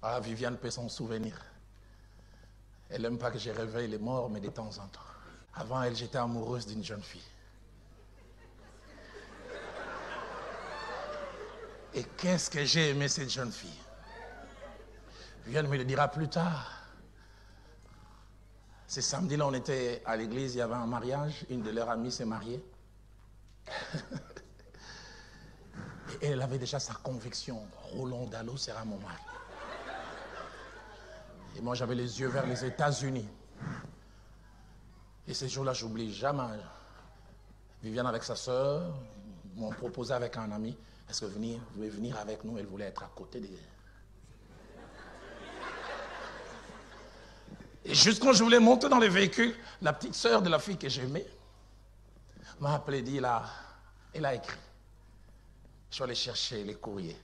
Ah, Viviane peut s'en souvenir. Elle n'aime pas que je réveille les morts, mais de temps en temps. Avant elle, j'étais amoureuse d'une jeune fille. Et qu'est-ce que j'ai aimé cette jeune fille. Viviane me le dira plus tard. Ce samedi-là, on était à l'église, il y avait un mariage. Une de leurs amies s'est mariée. Et elle avait déjà sa conviction. Roland Dallot sera mon mari. Et moi, j'avais les yeux vers les États-Unis. Et ce jour-là, j'oublie jamais. Viviane avec sa sœur m'ont proposé avec un ami. Est-ce que vous voulez venir avec nous? Elle voulait être à côté de... Et juste quand je voulais monter dans le véhicule, la petite sœur de la fille que j'aimais m'a appelé et dit, elle a écrit. Je suis allé chercher les courriers.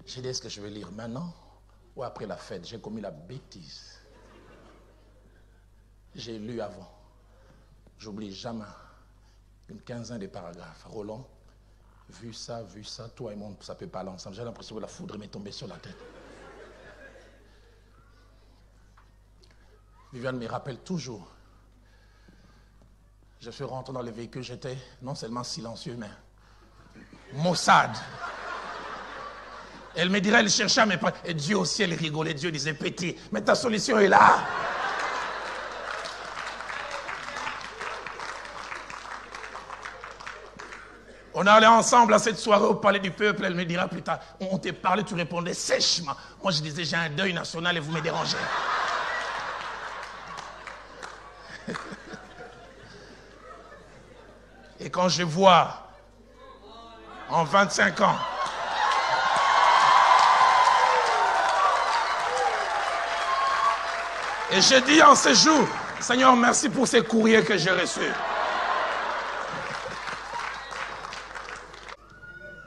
J'ai dit, est-ce que je vais lire maintenant ou après la fête? J'ai commis la bêtise. J'ai lu avant. J'oublie jamais une quinzaine de paragraphes. Roland, vu ça, toi et moi, ça ne peut pas aller ensemble. J'ai l'impression que la foudre m'est tombée sur la tête. Viviane me rappelle toujours. Je suis rentré dans le véhicule, j'étais non seulement silencieux, mais maussade. Elle me dirait, elle cherchait à mes pas. Et Dieu aussi, elle rigolait. Dieu disait, petit, mais ta solution est là. On allait ensemble à cette soirée au Palais du Peuple. Elle me dira plus tard, on t'est parlé, tu répondais sèchement. Moi, je disais, j'ai un deuil national et vous me dérangez. Et quand je vois, en 25 ans, et je dis en ce jour, Seigneur, merci pour ces courriers que j'ai reçus.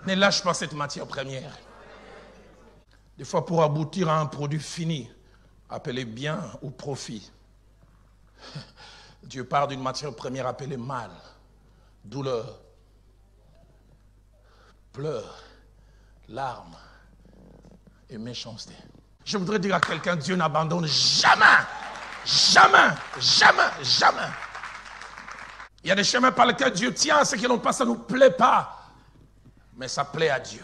Ne lâche pas cette matière première. Des fois, pour aboutir à un produit fini, appelé bien ou profit, Dieu part d'une matière première appelée mal, douleur, pleurs, larmes et méchanceté. Je voudrais dire à quelqu'un, Dieu n'abandonne jamais, jamais, jamais, jamais. Il y a des chemins par lesquels Dieu tient à ce que l'on passe, ça ne nous plaît pas. Mais ça plaît à Dieu.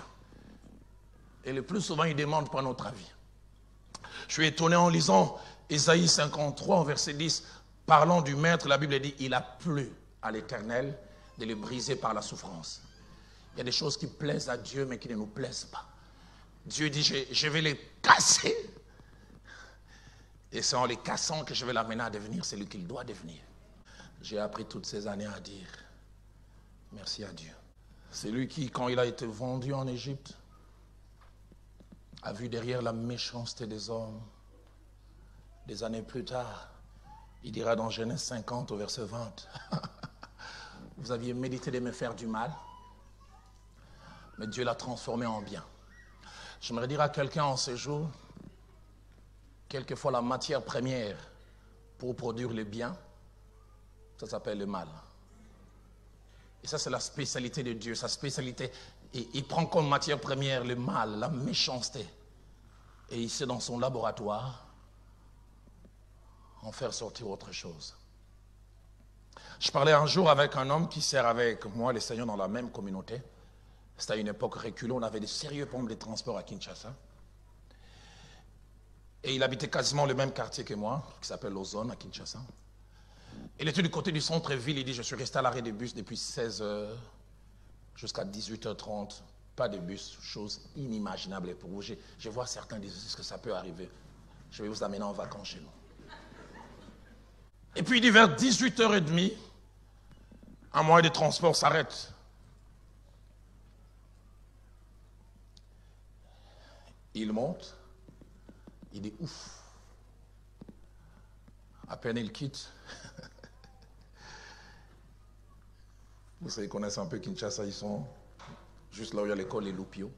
Et le plus souvent, il demande pas notre avis. Je suis étonné en lisant Ésaïe 53, verset 10. Parlant du maître, la Bible dit, il a plu à l'Éternel de le briser par la souffrance. Il y a des choses qui plaisent à Dieu, mais qui ne nous plaisent pas. Dieu dit, je vais les casser. Et c'est en les cassant que je vais l'amener à devenir celui qu'il doit devenir. J'ai appris toutes ces années à dire, merci à Dieu. C'est lui qui, quand il a été vendu en Égypte, a vu derrière la méchanceté des hommes. Des années plus tard, il dira dans Genèse 50 au verset 20, vous aviez médité de me faire du mal, mais Dieu l'a transformé en bien. J'aimerais dire à quelqu'un en ce jour, quelquefois la matière première pour produire le bien, ça s'appelle le mal. Et ça, c'est la spécialité de Dieu. Sa spécialité, il prend comme matière première le mal, la méchanceté. Et il sait dans son laboratoire en faire sortir autre chose. Je parlais un jour avec un homme qui sert avec moi, le Seigneur, dans la même communauté. C'était à une époque reculée, on avait de sérieux problèmes de transport à Kinshasa. Et il habitait quasiment le même quartier que moi, qui s'appelle Ozone, à Kinshasa. Il était du côté du centre-ville, il dit, je suis resté à l'arrêt de bus depuis 16h jusqu'à 18h30. Pas de bus, chose inimaginable pour vous. Je vois certains dire, est-ce que ça peut arriver? Je vais vous amener en vacances chez nous. Et puis il dit, vers 18h30, un moyen de transport s'arrête. Il monte, il dit, ouf. À peine il quitte. Vous savez, ils connaissent un peu Kinshasa, ils sont juste là où il y a l'école Les Loupio.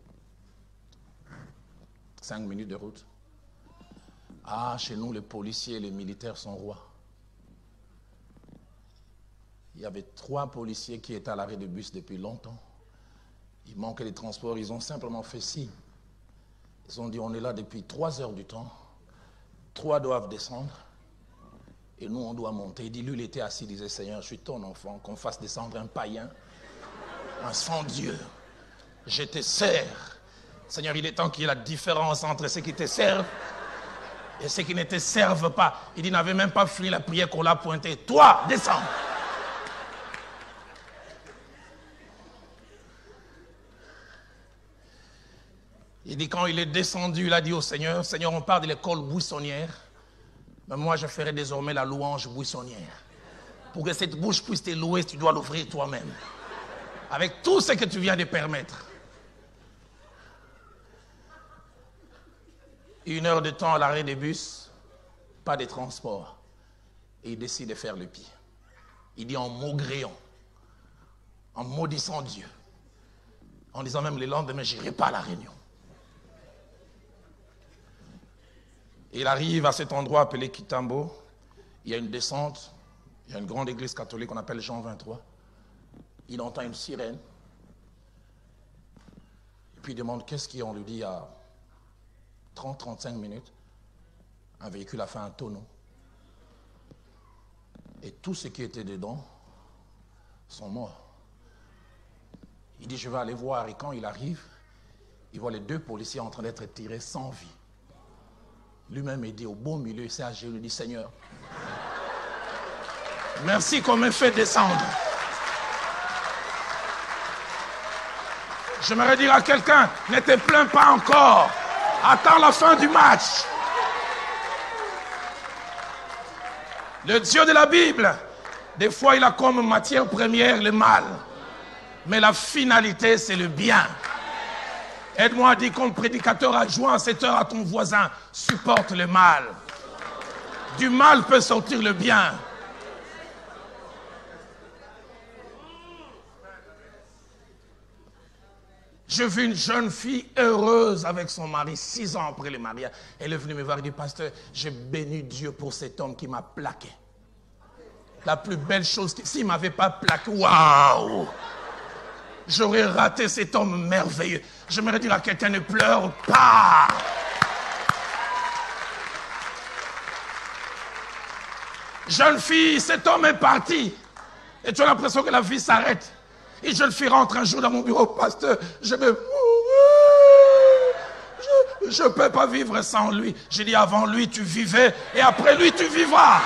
5 minutes de route. Ah, chez nous, les policiers et les militaires sont rois. Il y avait 3 policiers qui étaient à l'arrêt de bus depuis longtemps. Il manquait de transport, ils ont simplement fait signe. Ils ont dit, on est là depuis 3 heures du temps. 3 doivent descendre. Et nous, on doit monter. Il dit, lui, il était assis, il disait, Seigneur, je suis ton enfant, qu'on fasse descendre un païen, un sans Dieu. Je te sers. Seigneur, il est temps qu'il y ait la différence entre ceux qui te servent et ceux qui ne te servent pas. Il dit, il n'avait même pas fini la prière qu'on l'a pointé. Toi, descends. Il dit, quand il est descendu, il a dit au Seigneur, Seigneur, on part de l'école buissonnière, mais moi, je ferai désormais la louange buissonnière. Pour que cette bouche puisse te louer, tu dois l'ouvrir toi-même. Avec tout ce que tu viens de permettre. 1 heure de temps à l'arrêt des bus, pas de transport. Et il décide de faire le pied. Il dit en maugréant, en maudissant Dieu, en disant même le lendemain, je n'irai pas à la réunion. Il arrive à cet endroit appelé Kitambo. Il y a une descente. Il y a une grande église catholique qu'on appelle Jean 23. Il entend une sirène. Et puis il demande qu'est-ce qu'il y a. On lui dit à 30-35 minutes, un véhicule a fait un tonneau. Et tous ceux qui étaient dedans sont morts. Il dit, je vais aller voir. Et quand il arrive, il voit les 2 policiers en train d'être tirés sans vie. Lui-même est dit au beau milieu, il s'est agi, il lui dit, Seigneur, merci qu'on m'ait fait descendre. J'aimerais dire à quelqu'un, ne te plains pas encore. Attends la fin du match. Le Dieu de la Bible, des fois il a comme matière première le mal. Mais la finalité, c'est le bien. Aide-moi à dire comme prédicateur adjoint à cette heure à ton voisin, supporte le mal. Du mal peut sortir le bien. J'ai vu une jeune fille heureuse avec son mari 6 ans après le mariage. Elle est venue me voir et dit, pasteur, j'ai béni Dieu pour cet homme qui m'a plaqué. La plus belle chose, s'il ne m'avait pas plaqué, waouh! J'aurais raté cet homme merveilleux. J'aimerais dire à quelqu'un, ne pleure pas. Jeune fille, cet homme est parti. Et tu as l'impression que la vie s'arrête. Et jeune fille rentre un jour dans mon bureau, pasteur, je vais mourir. Je ne peux pas vivre sans lui. J'ai dit, avant lui, tu vivais, et après lui, tu vivras.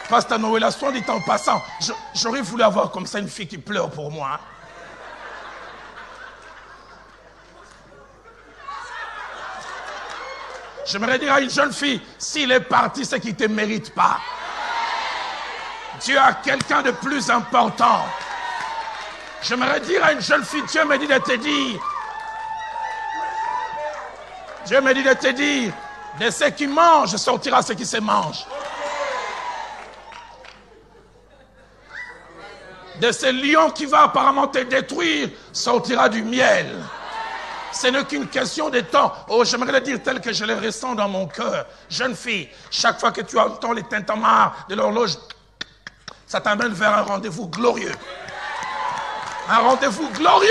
Pasteur Noël, soit dit en passant, j'aurais voulu avoir comme ça une fille qui pleure pour moi. J'aimerais dire à une jeune fille, s'il est parti, c'est qu'il ne te mérite pas. Dieu a quelqu'un de plus important. J'aimerais dire à une jeune fille, Dieu me dit de te dire, Dieu me dit de te dire, de ceux qui mangent sortira ce qui se mange. De ce lion qui va apparemment te détruire, sortira du miel. Ce n'est qu'une question de temps. Oh, j'aimerais le dire tel que je le ressens dans mon cœur. Jeune fille, chaque fois que tu entends les tintamarres de l'horloge, ça t'amène vers un rendez-vous glorieux. Un rendez-vous glorieux.